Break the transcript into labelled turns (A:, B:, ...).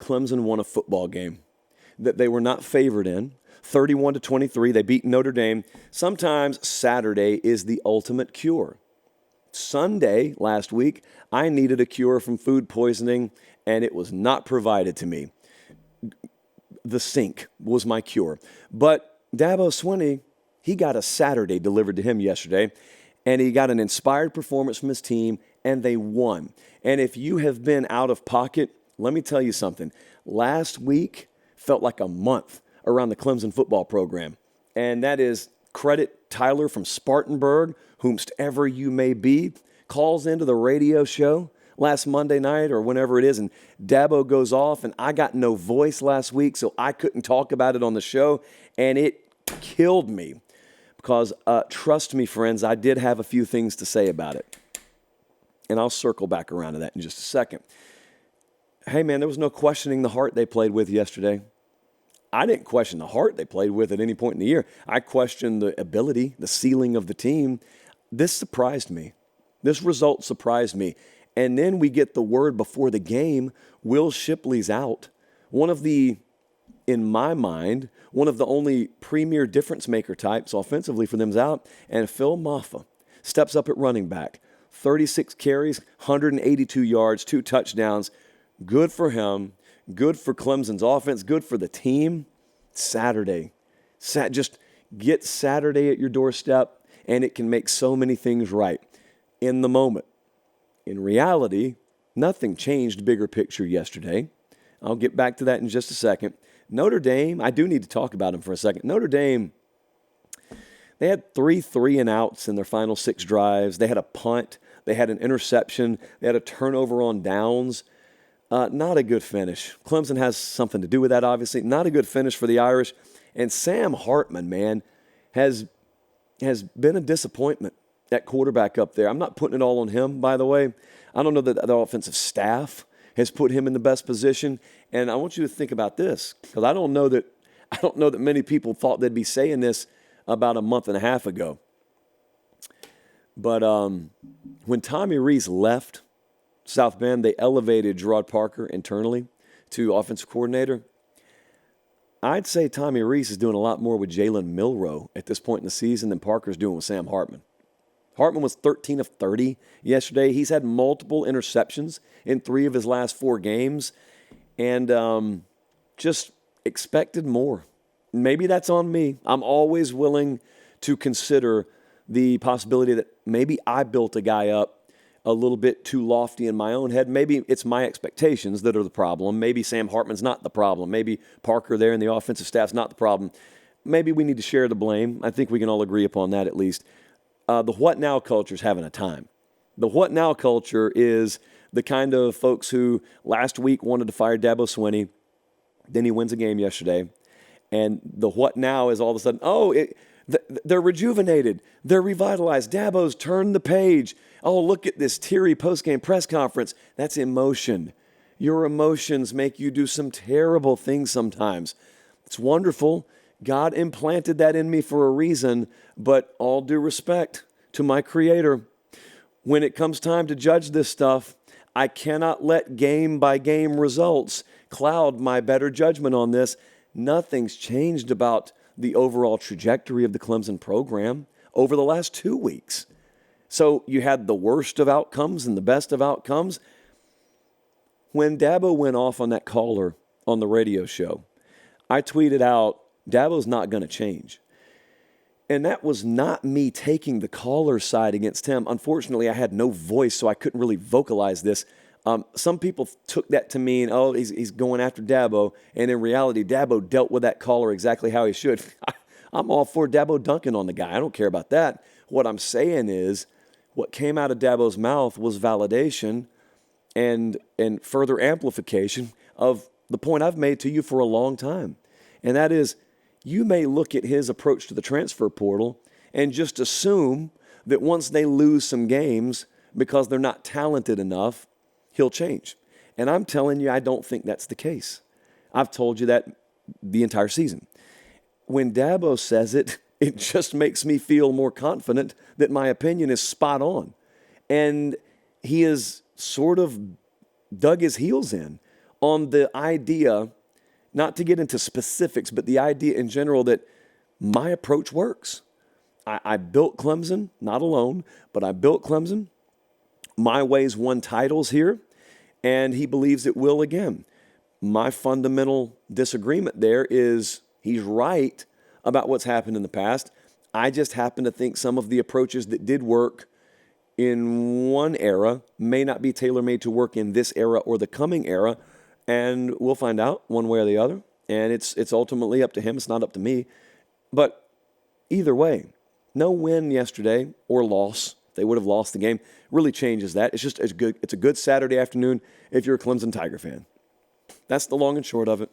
A: Clemson won a football game that they were not favored in, 31-23. They beat Notre Dame. Sometimes Saturday is the ultimate cure. Sunday last week, I needed a cure from food poisoning, and it was not provided to me. The sink was my cure. But Dabo Swinney, he got a Saturday delivered to him yesterday, and he got an inspired performance from his team, and they won. And if you have been out of pocket, let me tell you something. Last week felt like a month around the Clemson football program, and that is credit Tyler from Spartanburg, whomsoever you may be, calls into the radio show last Monday night or whenever it is, and Dabo goes off, and I got no voice last week, so I couldn't talk about it on the show, and it killed me because, trust me, friends, I did have a few things to say about it, and I'll circle back around to that in just a second. Hey, man, there was no questioning the heart they played with yesterday. I didn't question the heart they played with at any point in the year. I questioned the ability, the ceiling of the team. This surprised me. This result surprised me. And then we get the word before the game, Will Shipley's out. In my mind, one of the only premier difference maker types offensively for them's out. And Phil Maffa steps up at running back. 36 carries, 182 yards, 2 touchdowns. Good for him. Good for Clemson's offense. Good for the team. Saturday. Just get Saturday at your doorstep, and it can make so many things right in the moment. In reality, nothing changed bigger picture yesterday. I'll get back to that in just a second. Notre Dame, I do need to talk about them for a second. Notre Dame, they had 3 3-and-outs in their final 6 drives. They had a punt. They had an interception. They had a turnover on downs. Not a good finish. Clemson has something to do with that, obviously. Not a good finish for the Irish. And Sam Hartman, man, has been a disappointment at quarterback up there. I'm not putting it all on him, by the way. I don't know that the offensive staff has put him in the best position. And I want you to think about this, because I don't know that many people thought they'd be saying this about a month and a half ago. But when Tommy Rees left South Bend, they elevated Gerard Parker internally to offensive coordinator. I'd say Tommy Rees is doing a lot more with Jalen Milroe at this point in the season than Parker's doing with Sam Hartman. Hartman was 13 of 30 yesterday. He's had multiple interceptions in 3 of his last 4 games, and just expected more. Maybe that's on me. I'm always willing to consider the possibility that maybe I built a guy up a little bit too lofty in my own head. Maybe it's my expectations that are the problem. Maybe Sam Hartman's not the problem. Maybe Parker there and the offensive staff's not the problem. Maybe we need to share the blame. I think we can all agree upon that at least. The what now culture is having a time. The what now culture is the kind of folks who last week wanted to fire Dabo Swinney. Then he wins a game yesterday. And the what now is all of a sudden, they're rejuvenated. They're revitalized. Dabo's turned the page. Oh, look at this teary post-game press conference. That's emotion. Your emotions make you do some terrible things sometimes. It's wonderful. God implanted that in me for a reason, but all due respect to my Creator, when it comes time to judge this stuff, I cannot let game-by-game results cloud my better judgment on this. Nothing's changed about the overall trajectory of the Clemson program over the last 2 weeks. So you had the worst of outcomes and the best of outcomes. When Dabo went off on that caller on the radio show, I tweeted out, Dabo's not going to change. And that was not me taking the caller's side against him. Unfortunately, I had no voice, so I couldn't really vocalize this. Some people took that to mean, he's going after Dabo. And in reality, Dabo dealt with that caller exactly how he should. I'm all for Dabo dunking on the guy. I don't care about that. What I'm saying is what came out of Dabo's mouth was validation and further amplification of the point I've made to you for a long time. And that is, you may look at his approach to the transfer portal and just assume that once they lose some games because they're not talented enough, he'll change. And I'm telling you, I don't think that's the case. I've told you that the entire season. When Dabo says it, it just makes me feel more confident that my opinion is spot on. And he has sort of dug his heels in on the idea, not to get into specifics, but the idea in general that my approach works. I built Clemson, not alone, but I built Clemson. My ways won titles here, and he believes it will again. My fundamental disagreement there is he's right about what's happened in the past. I just happen to think some of the approaches that did work in one era may not be tailor-made to work in this era or the coming era, and we'll find out one way or the other. And it's ultimately up to him. It's not up to me. But either way, no win yesterday or loss, if they would have lost the game, really changes that. It's a good Saturday afternoon if you're a Clemson Tiger fan. That's the long and short of it.